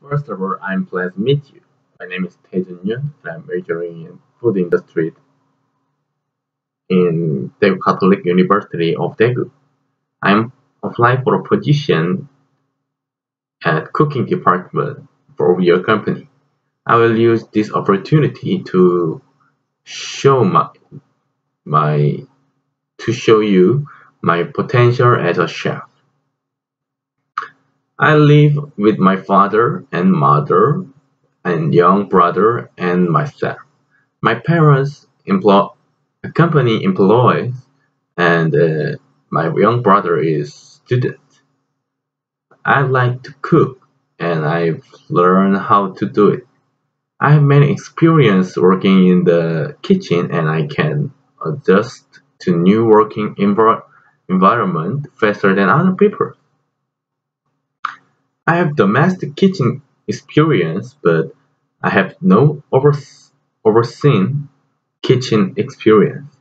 First of all, I'm pleased to meet you. My name is Taejun Yun, and I'm majoring in food industry in Daegu Catholic University of Daegu. I'm applying for a position at cooking department for your company. I will use this opportunity to show my to show you my potential as a chef. I live with my father and mother and young brother and myself. My parents employ a company employees and my young brother is student. I like to cook and I've learned how to do it. I have many experience working in the kitchen and I can adjust to new working environment faster than other people. I have domestic kitchen experience, but I have no overseen kitchen experience.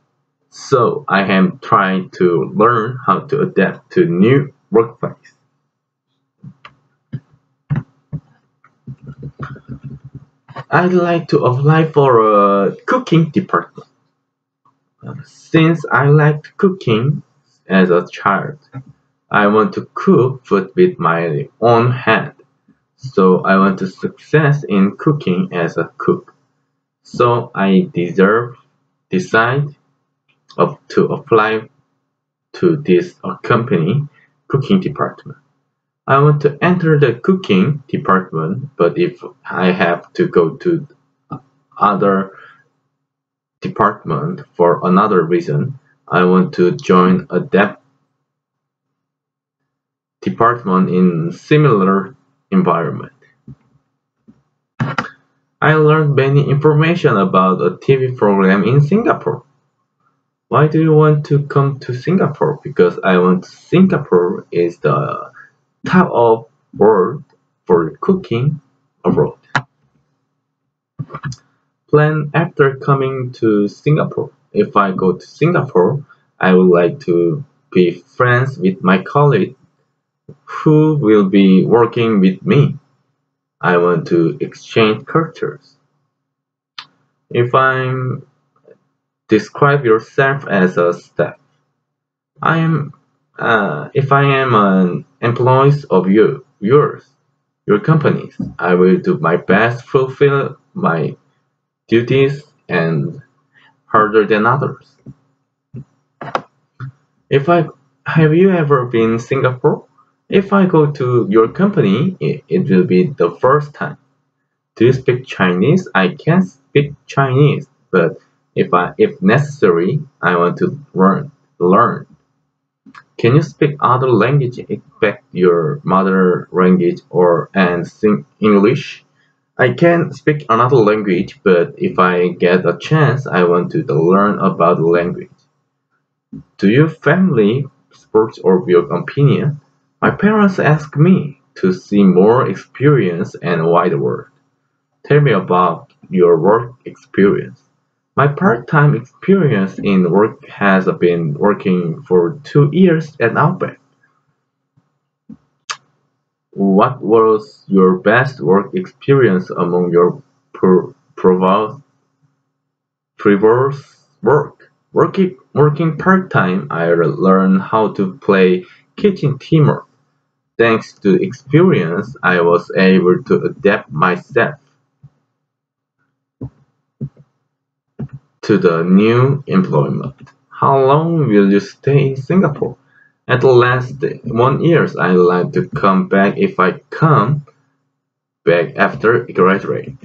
So I am trying to learn how to adapt to new workplace. I'd like to apply for a cooking department. Since I liked cooking as a child, I want to cook food with my own hand. So I want to success in cooking as a cook. So I decide to apply to this company cooking department. I want to enter the cooking department, but if I have to go to other department for another reason, I want to join a department in similar environment. I learned many information about a TV program in Singapore. Why do you want to come to Singapore? Because I want Singapore is the top of world for cooking abroad. Plan after coming to Singapore. If I go to Singapore, I would like to be friends with my colleague who will be working with me. I want to exchange cultures. If I'm describe yourself as a staff, I am if I am an employee of your companies, I will do my best fulfill my duties and harder than others. If I have you ever been Singapore? If I go to your company, it will be the first time. Do you speak Chinese? I can speak Chinese, but if necessary, I want to learn. Can you speak other language except your mother language or and sing English? I can speak another language, but if I get a chance, I want to learn about the language. Do you family sports or your opinion? My parents ask me to see more experience and wide world. Tell me about your work experience. My part-time experience in work has been working for 2 years at Outback. What was your best work experience among your previous work? Working part-time, I learned how to play kitchen teamwork. Thanks to experience, I was able to adapt myself to the new employment. How long will you stay in Singapore? At least 1 year. I like to come back if I come back after graduate.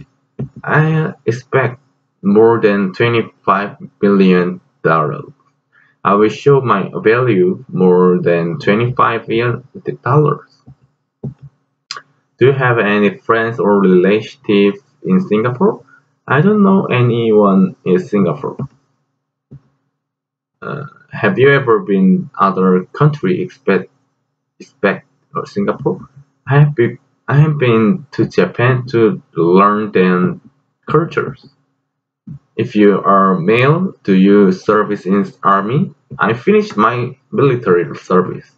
I expect more than $25 billion. I will show my value more than $25 billion. Do you have any friends or relatives in Singapore? I don't know anyone in Singapore. Have you ever been other country expect or Singapore? I have been to Japan to learn their cultures. If you are male, do you service in army? I finished my military service.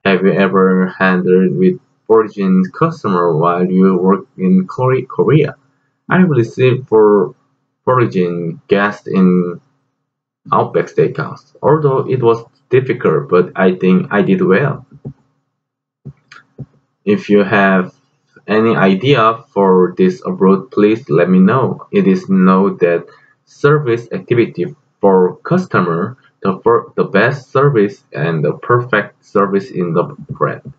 Have you ever handled with origin customer while you work in Korea. I received for origin guests in Outback Steakhouse, although it was difficult, but I think I did well. If you have any idea for this abroad, please let me know. It is know that service activity for customer, the best service and the perfect service in the brand.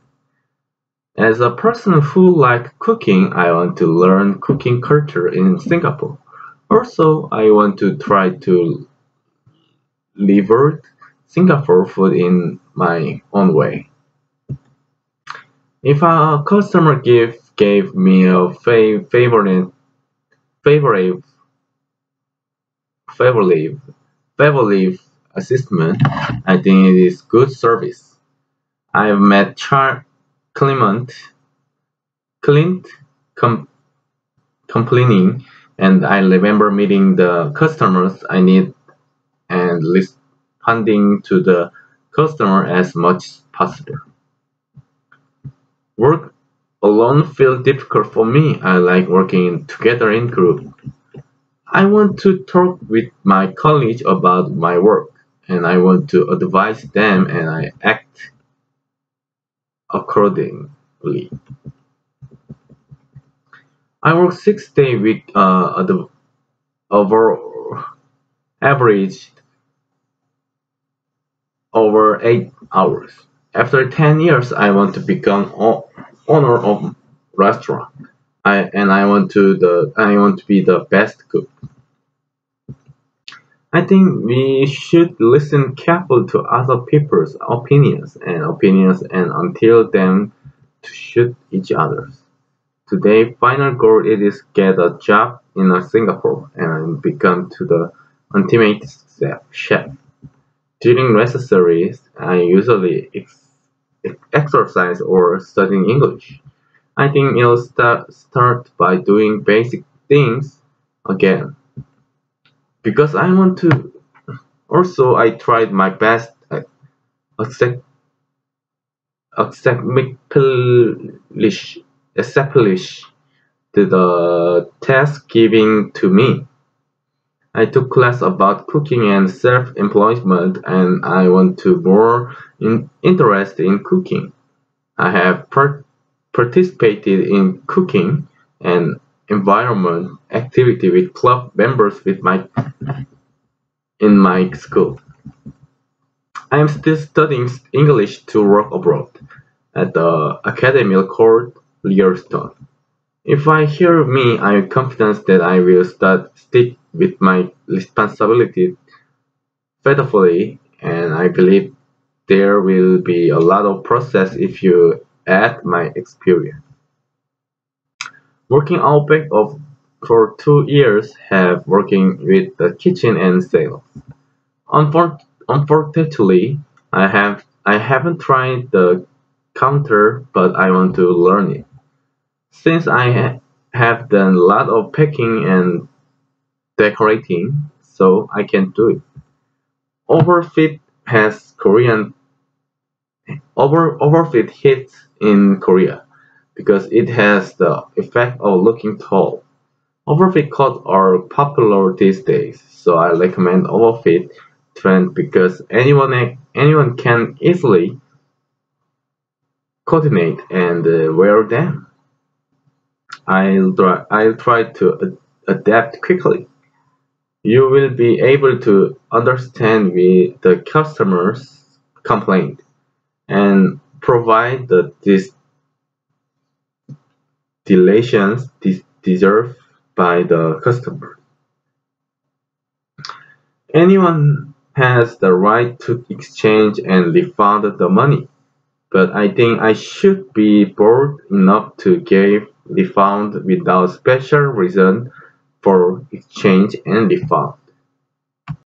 As a person who like cooking, I want to learn cooking culture in Singapore. Also, I want to try to leverage Singapore food in my own way. If a customer gave me a favorite favorite favorite assessment, I think it is good service. I've met Clement Clint com- complaining, and I remember meeting the customers I need and responding to the customer as much as possible. Work alone feels difficult for me. I like working together in group. I want to talk with my colleagues about my work, and I want to advise them and I act accordingly. I work 6 day week at the over average over 8 hours. After 10 years, I want to become owner of restaurant. I want to be the best cook. I think we should listen carefully to other people's opinions and until them to shoot each other. Today, final goal it is get a job in Singapore and become to the ultimate chef. During recesses, I usually exercise or studying English. I think you'll start by doing basic things again because I want to. Also, I tried my best at accept- establish the task given to me. I took class about cooking and self-employment and I want to more interested in cooking. I have participated in cooking and environment activity with club members with my in my school. I am still studying English to work abroad at the academy called Learstone. If I hear me, I am confident that I will stick with my responsibility faithfully, and I believe there will be a lot of process if you add my experience. Working Outback of for 2 years have working with the kitchen and sales. Unfortunately, I haven't tried the counter, but I want to learn it. Since I have done a lot of packing and decorating, so I can do it. Overfit has Korean overfit hits in Korea because it has the effect of looking tall. Overfit coats are popular these days, so I recommend overfit trend because anyone can easily coordinate and wear them. I'll try to adapt quickly. You will be able to understand the customer's complaint and provide the delations deserved by the customer. Anyone has the right to exchange and refund the money, but I think I should be bold enough to give refund without special reason for exchange and refund.